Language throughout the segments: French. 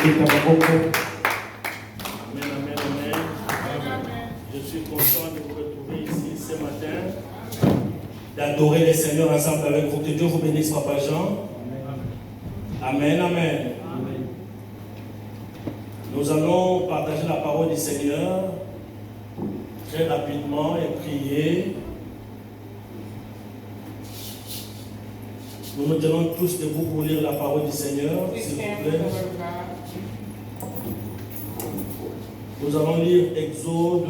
amen, amen. Je suis content de vous retrouver ici ce matin, d'adorer le Seigneur ensemble avec vous. Que Dieu vous bénisse, Papa Jean. Amen, amen. Nous allons partager la parole du Seigneur très rapidement et prier. Nous nous tenons tous debout pour lire la parole du Seigneur, s'il vous plaît. Nous allons lire Exode.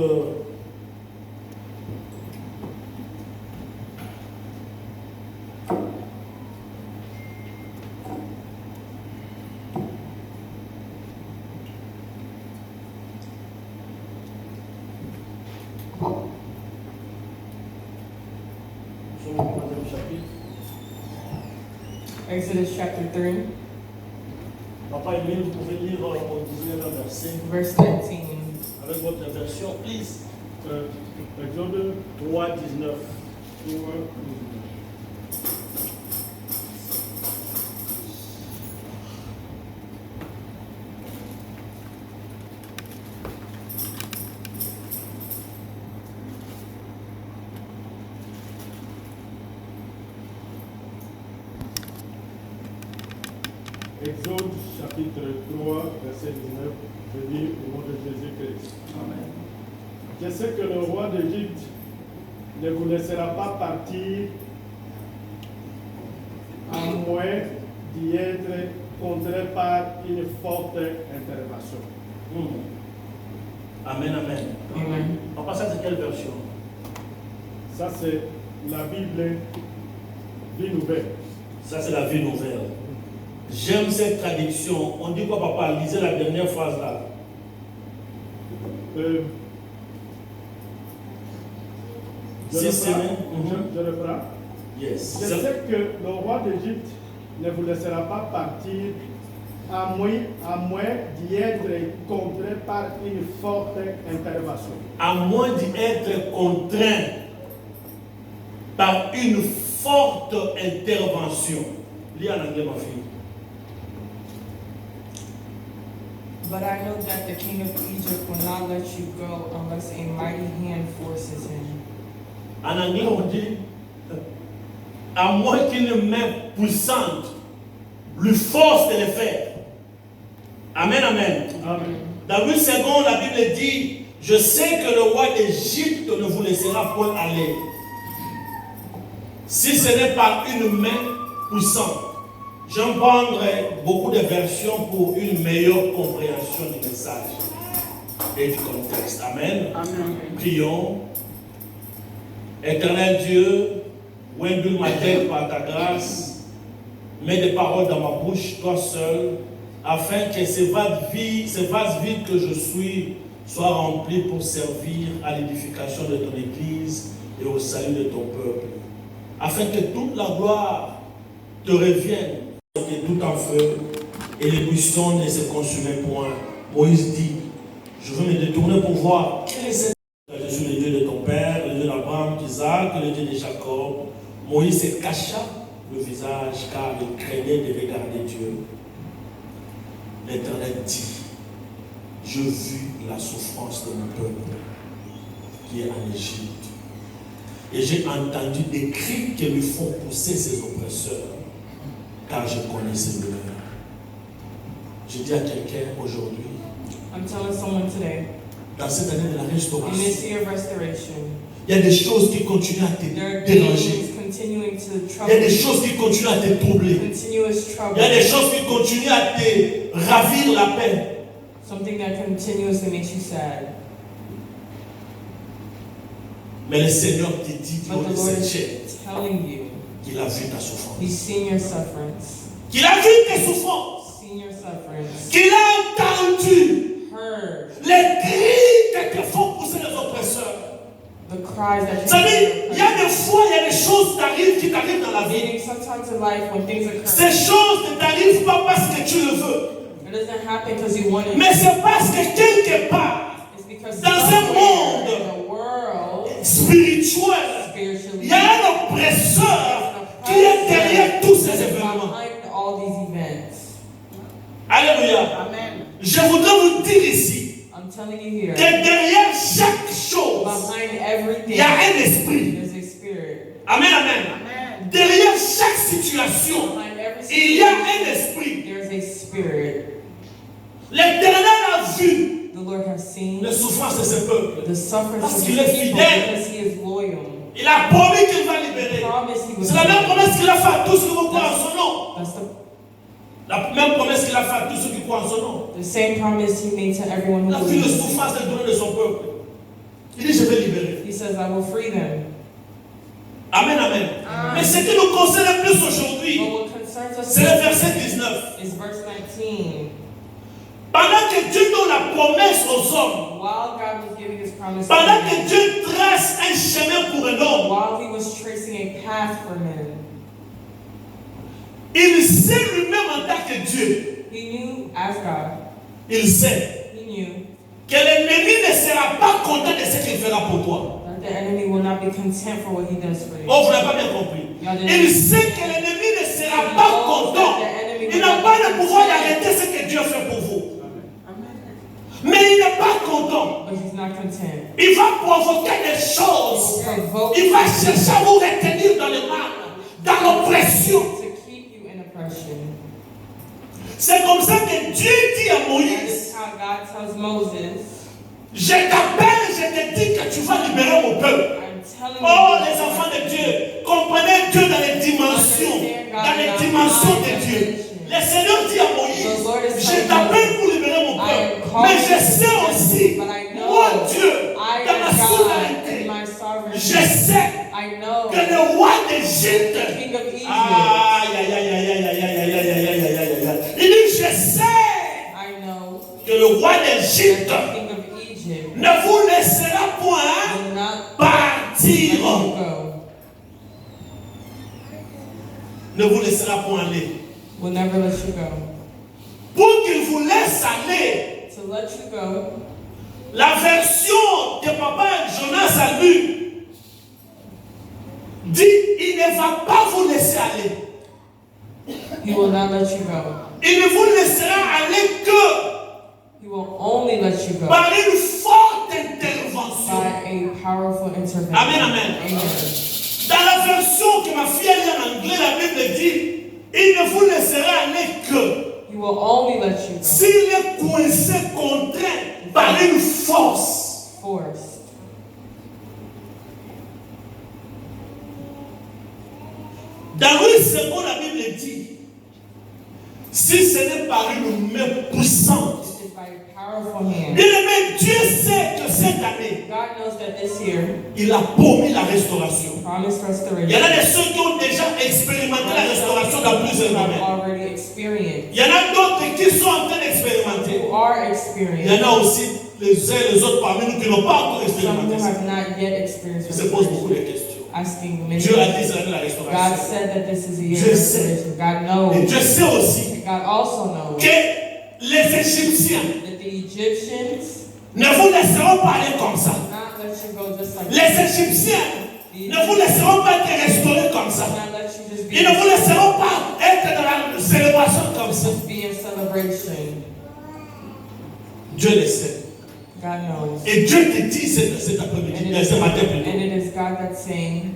Exodus chapter 3, Papa Emile, vous pouvez lire au 19e verset. verse 13. Avec votre version, please. Exode 3, 19. Exode chapitre 3, verset 19, je lis au nom de Jésus-Christ. Amen. Je sais que le roi d'Égypte ne vous laissera pas partir à moins d'y être contraint par une forte intervention. Amen, amen. Amen. Papa, ça c'est quelle version? Ça, c'est la Bible vie nouvelle. Ça c'est la vie nouvelle. J'aime cette traduction. On dit quoi, papa? Lisez la dernière phrase là. Je reprends. Yes. Je sais que le roi d'Égypte ne vous laissera pas partir à moins d'y être contraint par une forte intervention. À moins d'y être contraint par une forte intervention. Lis en anglais, ma fille. But I know that the king of Egypt will not let you go unless a mighty hand forces him. En anglais, on dit à moins qu'une main puissante lui force de le faire. Amen, amen. Amen. Dans 8 secondes, la Bible dit: je sais que le roi d'Égypte ne vous laissera point aller, si ce n'est par une main puissante. J'en prendrai beaucoup de versions pour une meilleure compréhension du message et du contexte. Amen. Amen. Prions. Éternel Dieu, ouindule ma tête par ta grâce, mets des paroles dans ma bouche, toi seul, afin que ce vase vide que je suis soit rempli pour servir à l'édification de ton Église et au salut de ton peuple, afin que toute la gloire te revienne, que tout en feu et l'ébullition ne se consumait point. Moïse dit: je veux me détourner pour voir quel est cet. Je suis le Dieu de ton père, le Dieu d'Abraham, d'Isaac, le Dieu de Jacob. Moïse se cacha le visage car il craignait de regarder Dieu. L'Éternel dit: je vis la souffrance de mon peuple qui est en Égypte, et j'ai entendu des cris qui lui font pousser ses oppresseurs, car je connais ses douleurs. Je dis à quelqu'un aujourd'hui, I'm telling someone today, dans cette année de la in this restauration, year of restoration, il y a des choses qui continuent à there are te déranger. things continuing to Il y trouble a des you, choses qui continuent à te troubler. continuous trouble, Il y a des choses qui continuent à te ravir la peine. something that continuously makes you sad. Mais le Seigneur te dit, But the Dieu Lord de is cette telling you, qu'il a vu ta souffrance. He's seen your sufferance, Qu'il a vu tes souffrances. seen your sufferance, Qu'il a entendu heard les cris que te font pousser les oppresseurs. the cries that Ça you veut dire, il y a des fois, il y a des choses qui t'arrivent dans la vie. meaning sometimes in life when things Ces occur, choses ne t'arrivent pas parce que tu le veux, it doesn't happen because you want it. mais c'est parce que quelque part, It's because dans un somewhere monde in the world, spirituel, spiritually, il y a un oppresseur qui est derrière tous ces événements. behind all these events. Alléluia. Amen. Je voudrais vous dire ici I'm telling you here, que derrière chaque chose, behind il everything, y a un esprit. there's a spirit. Amen, amen. Derrière chaque situation, Behind every il y a situation, un esprit. there's a spirit. L'Éternel a vu The Lord has seen les souffrances de ce peuple. the sufferings Parce of qu'il his est people fidèle. because he is loyal. Il a promis qu'il va He libérer. promised he would C'est la même deliver. promesse qu'il a faite à tous ceux qui croient en son nom. That's La même promesse qu'il a faite à tous ceux qui croient en son nom. the same promise he made to everyone Il who a vu les believes. souffrances et les douleurs de son peuple. Il dit, je vais libérer. He says, I will free them. Amen, amen. Mais ce qui nous concerne le plus aujourd'hui, But what concerns us c'est le verset 19. is verse 19. Pendant que Dieu donne la promesse aux hommes, While God was giving his promise to pendant men, que Dieu trace un chemin pour un homme, while he was tracing a path for men, il sait lui-même en tant que Dieu, he knew as God, il sait he knew que l'ennemi ne sera pas content de ce qu'il fera pour toi. that the enemy will not be content for what he does for you. Oh, vous n'avez pas bien compris. Il sait que l'ennemi ne sera pas content. Il n'a pas le pouvoir d'arrêter ce que Dieu fait pour vous. Mais il n'est pas content. But he's not content. Il va provoquer des choses. Il va chercher à vous retenir dans le mal, dans l'oppression. To keep you in oppression. C'est comme ça que Dieu dit à That Moïse, is how God tells Moses, je t'appelle, je te dis que tu vas libérer mon peuple. I'm telling Oh, you, les enfants de Dieu, comprenez Dieu dans les dimensions de Dieu. Le Seigneur dit à Moïse, je t'appelle pour libérer mon peuple. Mais je sais aussi, moi Dieu, I dans ma am God souveraineté, in my je sovereignty. sais I know que le roi d'Égypte, the king of Egypt. aïe, aïe, aïe, aïe, aïe, aïe, aïe, aïe, aïe, aïe, aïe, aïe, aïe. Il dit, je sais I know que le roi that d'Égypte the king of Egypt ne vous laissera point will not let partir. you go, Ne vous laissera point aller. will never let you go. Pour qu'il vous laisse aller, To let you go, la version que papa Jonas a lue dit, il ne va pas vous laisser aller. he will not let you go. Il ne vous laissera aller que He will only let you go par une forte intervention. by a powerful intervention. Amen, amen. Amen. Dans la version que ma fille a lue en anglais, la Bible dit, il ne vous laissera aller que He will only let you go. s'il est coincé, contraint par une force. Forced. Dans Louis II, la Bible dit, si ce n'est par une main puissante, It is by a powerful hand. bien aimé, Dieu sait que cette année, God knows that this year il a promis la restauration. promised Il y en restoration. a des ceux qui ont déjà expérimenté la restauration dans plusieurs Have domaines. already experienced. Il y en a d'autres qui sont en train d'expérimenter. Who are Il y experienced. en a aussi les uns et les autres parmi nous qui n'ont pas encore Some who expérimenté ça. have not yet experienced Ils se posent beaucoup de restoration. questions. Asking many Dieu a dit questions. c'est l'année de la God restauration. said that this is a year Dieu of sait. restoration. God Et knows. Dieu sait aussi God also knows que les Égyptiens that the Egyptians ne vous laisseront pas aller comme ça. will not let you go just like Les that. Égyptiens ne vous laisseront pas être restaurés comme ça. Will not let you just be, Ils ne vous laisseront pas être dans la célébration comme ça. just be in celebration. Dieu le sait. God knows. Et Dieu te dit cet après-midi, ce matin plutôt, And it is God that's saying,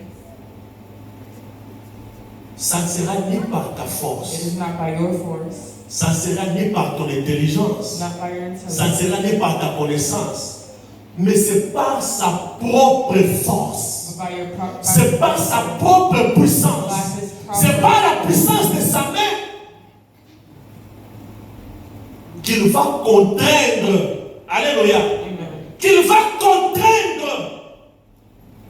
ça ne sera ni par ta it force, is not by your force, ça ne sera ni par ton intelligence, not by your ça ne intelligence, sera ni par ta connaissance, mais c'est par sa propre force, but by your c'est par sa propre puissance, c'est par la puissance de sa main qu'il va contraindre, alléluia, Amen. qu'il va contraindre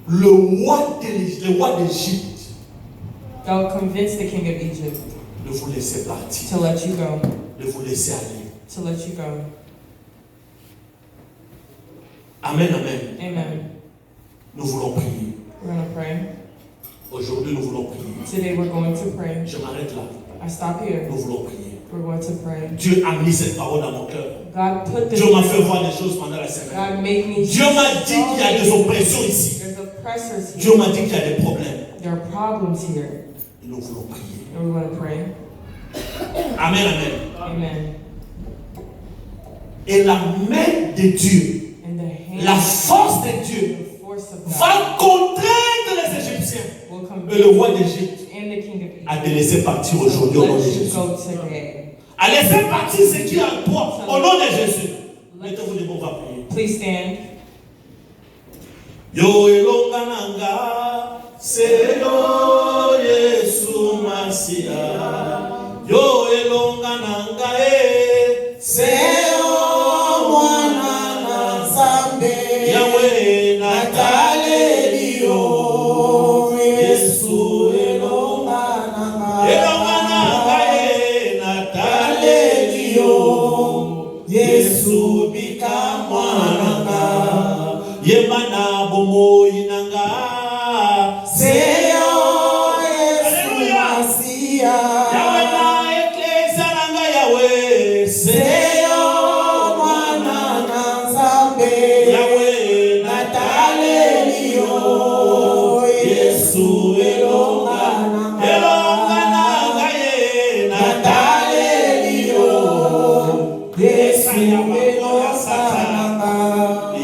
le roi d'Égypte That will convince the king of Egypt de vous laisser partir, to let you go, de vous laisser aller. to let you go. Amen, amen. Amen. Nous voulons prier. We're going to pray. Aujourd'hui, nous voulons prier. Today we're going to pray. Je m'arrête là. I stop here. Nous voulons prier. We're going to pray. Dieu a mis cette parole dans mon cœur. God put this. Dieu m'a fait voir des choses pendant la semaine. God made me. Dieu m'a dit qu'il y a des oppressions ici. There's oppressors Dieu here. m'a dit qu'il y a des problèmes. There are problems here. Et nous voulons prier. And we're going to pray. Amen, amen. Amen. Et la main de Dieu, and the la hand, force de Dieu, the force of God va contraindre les Égyptiens. will come Et le roi d'Égypte and the king of a Egypt. te laissé partir So aujourd'hui au nom de let you Jésus. go today. A laissé partir ce qui est en toi au nom de Jésus. Mettez-vous debout, on va prier. Please stand. Yo elongananga seyo Yesu Masia. Yo elongananga seyo mwana na Nzambe. Yahweh natalelio Yesu elongananga. Elongananga natalelio Yesu bikamwananga. Yemana bomo inanga seyo Yesu Masia. Yahweh na eklesia nanga Yahweh seyo mwana na Nzambe. Yahweh natalelio Yesu elongana elongana ye natalelio Yesu elongana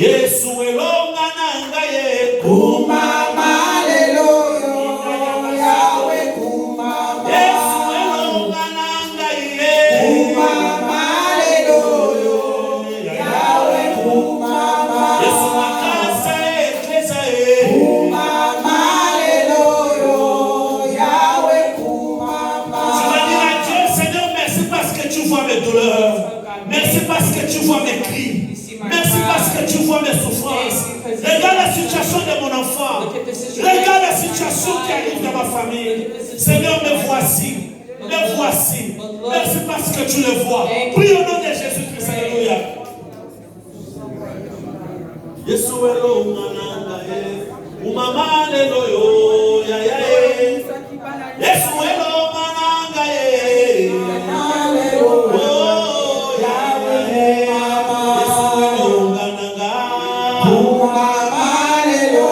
Yesu elongana ye kumama leloyo Yahweh kumama Yesu elongana ye kumama leloyo Yahweh kumama Yesu makasa eklesia ye kumama leloyo Yahweh kumama. Tu vas dire à Dieu, Seigneur, merci parce que tu vois mes douleurs. Merci parce que tu vois mes cris. Merci parce que tu vois mes souffrances. Regarde la situation de mon enfant. Regarde la situation qui arrive dans ma famille. Seigneur, me voici. Me voici. Merci parce que tu le vois. Prie au nom de Jésus-Christ. Alléluia. Yesu elongananga ye. Umama leloyo. Ya ya ye. Yesu elongananga ye. Oh, Yahweh.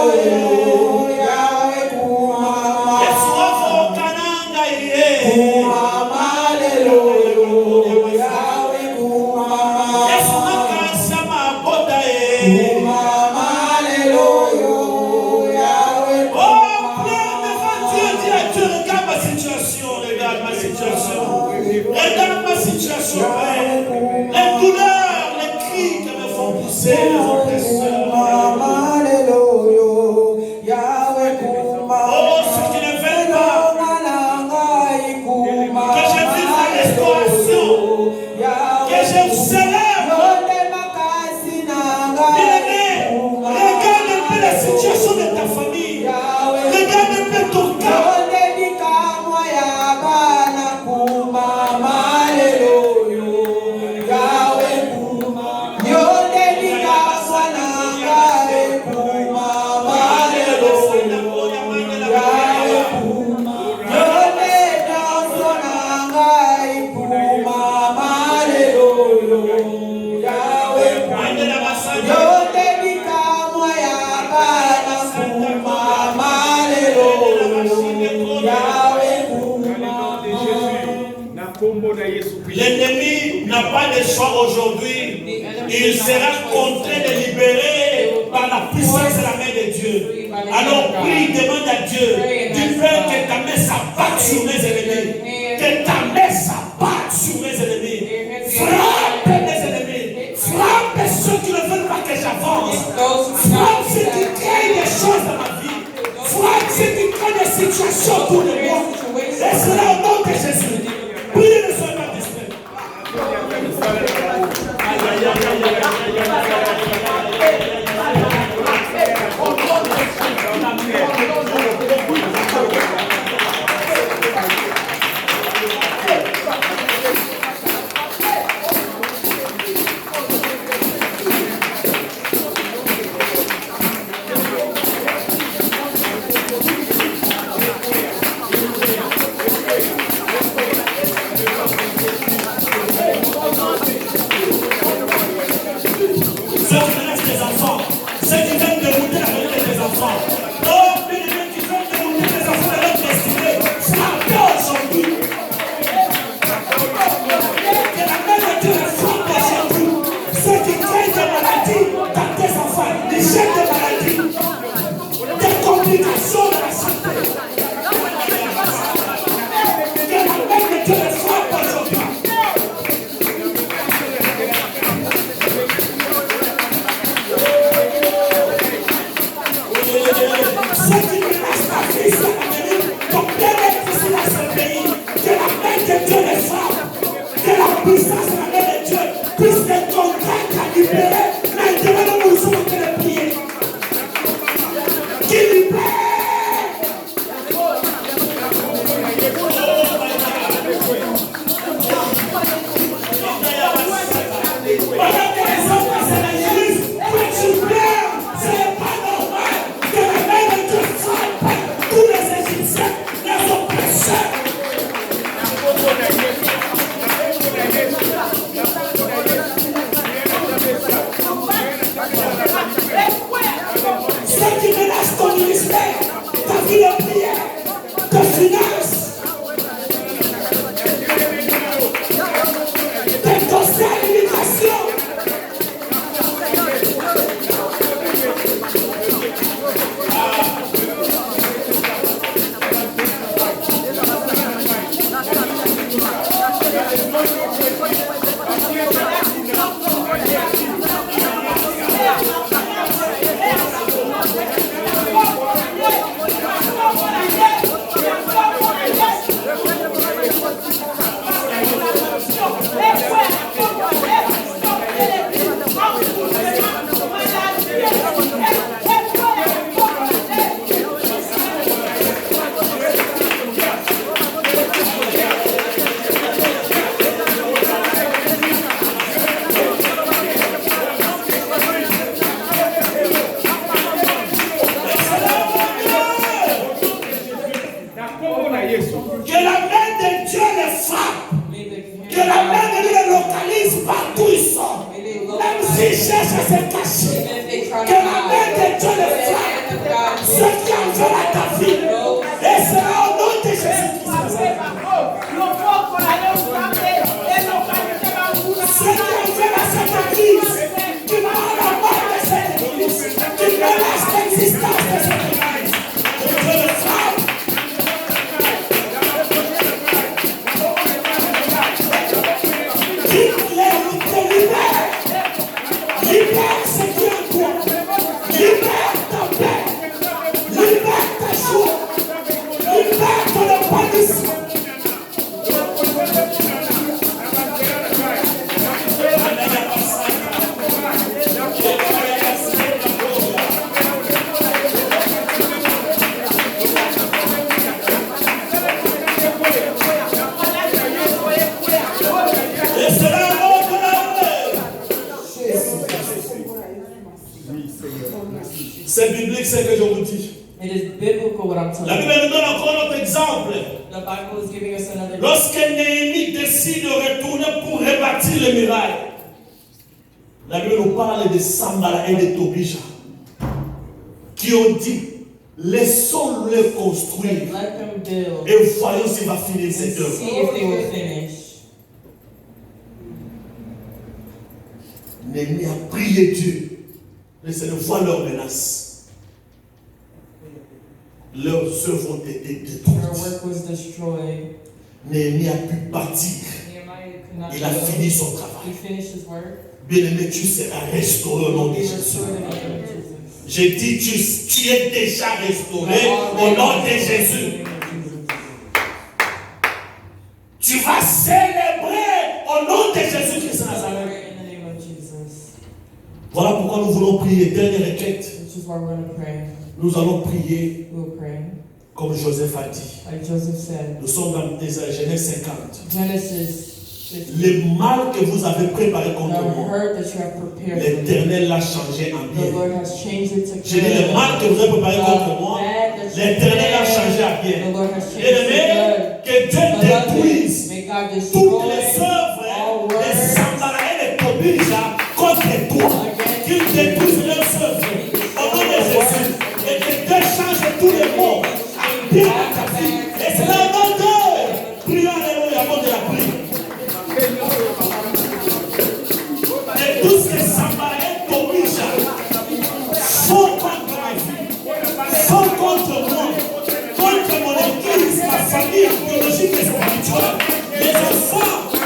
Regarde ma situation, les douleurs, les cris que me font pousser les oppresseurs. Oh, ce qui ne veulent pas que je vive la restauration, que je célèbre. Bien-aimé, regarde un peu la situation de ta famille. Regarde un peu ton cas. L'ennemi n'a pas de choix aujourd'hui. Il sera contraint de libérer par la puissance de la main de Dieu. Alors prie, demande à Dieu du Père que ta main s'abatte sur mes ennemis. Que ta main s'abatte sur mes ennemis. Frappe mes ennemis. Frappe ceux qui ne veulent pas que j'avance. Frappe ceux qui créent des choses dans ma vie. Frappe ceux qui créent des situations autour de moi. Et cela au nom de Jésus. Priez ne soyez pas distrait. Pendant que les hommes passent à l'église, toi tu pleures. Ce n'est pas normal que la main de Dieu frappe tous les Égyptiens, les oppresseurs. Ceux qui menacent ton ministère, ta vie de prière, de finances, tes dossiers à l'immigration. Que la main de Dieu les frappe. Que la main de Dieu les localise partout où ils sont. Même s'ils cherchent à se cacher. Que la main de Dieu les frappe. Ceux qui ont fait ta vie. Et sera au nom de Jésus-Christ. Ceux qui ont fait cette église. Qui parlent la mort de cette église. Qui menacent l'existence de cette église. Que Dieu les frappe. Libère ce qui est en toi. Libère ta paix. Libère ta joie. Libère ton épanouissement. Et cela c'est biblique ce que je vous dis. It is biblical what I'm telling La you. Bible nous donne encore un autre exemple. The Bible is giving us another. Lorsque Néhémie décide de retourner pour rebâtir les murailles, la Bible nous parle de Sambala et de Tobija qui ont dit laissons-le construire Let them build et voyons s'il va finir and cette see œuvre. if they will finish. Néhémie a prié Dieu. Le Seigneur voit leurs menaces. Leurs œuvres ont été Their détruites. work was destroyed. Néhémie a pu partir. Nehemiah could not Il a build. fini son He travail. finished his work. Bien-aimé, tu seras restauré au nom de He Jésus. restored in the name of Jesus. J'ai dit, tu es déjà restauré au nom de Jésus. Tu vas célébrer au nom de Jésus-Christ de Nazareth. In the name of Jesus. Voilà pourquoi nous voulons prier. Dernière requête. Which is why we're going to pray. Nous allons prier We'll pray. comme Joseph a dit. Like Joseph said. Nous sommes dans Genèse 50. Genesis 50. Le mal que vous avez préparé contre The moi, hurt that you have prepared for me. l'Éternel l'a changé en The bien. Lord has changed it to J'ai dit le mal que vous avez préparé contre moi, l'Éternel l'a changé en bien. The Lord has changed Bien-aimé, it to que Dieu détruise May God toutes destroy les œuvres all des words Sambala et des Tobija contre toi. Qu'il détruise leurs œuvres au nom de Jésus. Et que Dieu change tous les mots en bien à ta vie. Et c'est là au nom de prions alléluia avant de la prière. Et tous ces Sambala et Tobija font contre ma vie, font contre moi, contre mon église, ma famille biologique et spirituelle, mes enfants.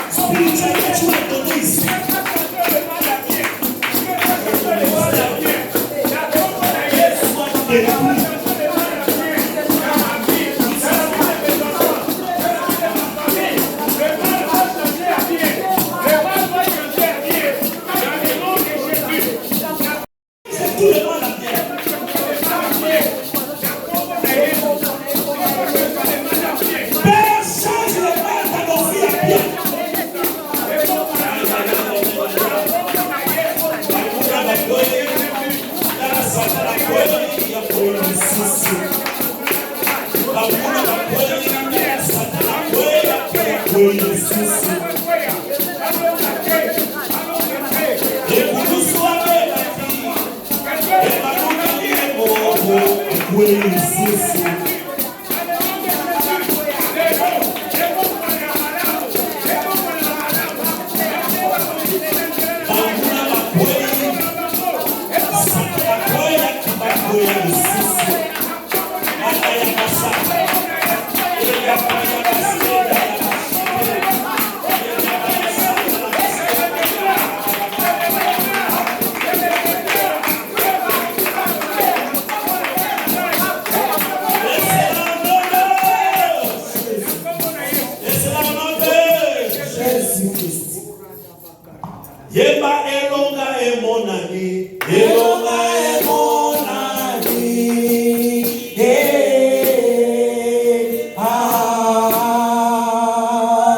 Yeba elonga emonani, elonga emonani,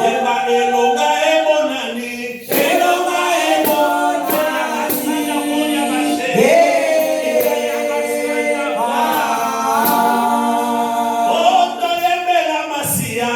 Yeba elonga emonani, elonga emonani, Oto yembela masia,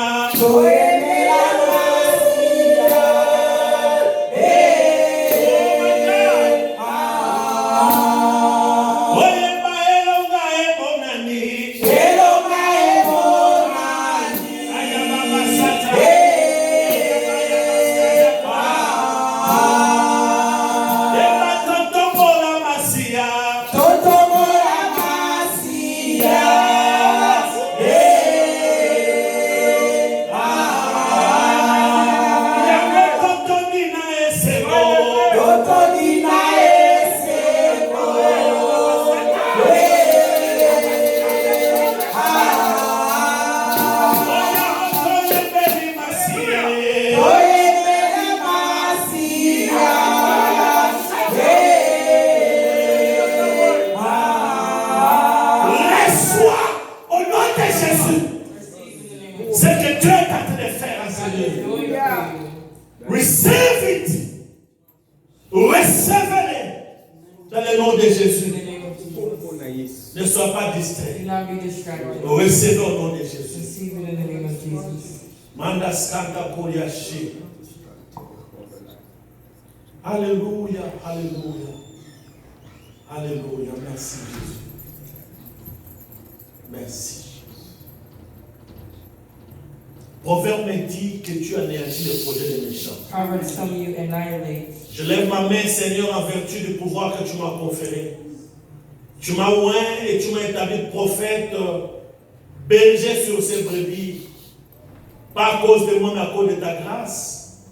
ce que Dieu est en train de faire en ce lieu. Receive it. Recevez-le dans le nom de Jésus. Ne sois pas distrait. Recevez au nom de Jésus. Manda skanta kuriashi. Alléluia, alléluia. Alléluia. Merci Jésus. Merci. Proverbe me dit que tu anéantis le projet des méchants. Je lève ma main, Seigneur, en vertu du pouvoir que tu m'as conféré. Tu m'as oint et tu m'as établi prophète, berger sur ces brebis. Pas à cause de moi, mais à cause de ta grâce.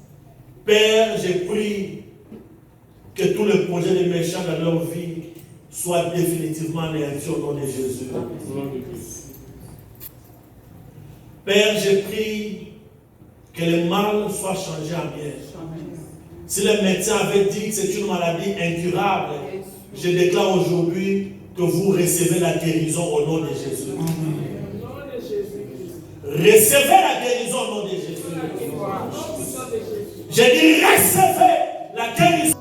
Père, j'ai pris que tous les projets des méchants dans leur vie soient définitivement anéantis au nom de Jésus. Père, j'ai pris que le mal soit changé en bien. Si les médecins avaient dit que c'est une maladie incurable, je déclare aujourd'hui que vous recevez la guérison au nom de Jésus. Recevez la guérison au nom de Jésus. J'ai dit recevez la guérison.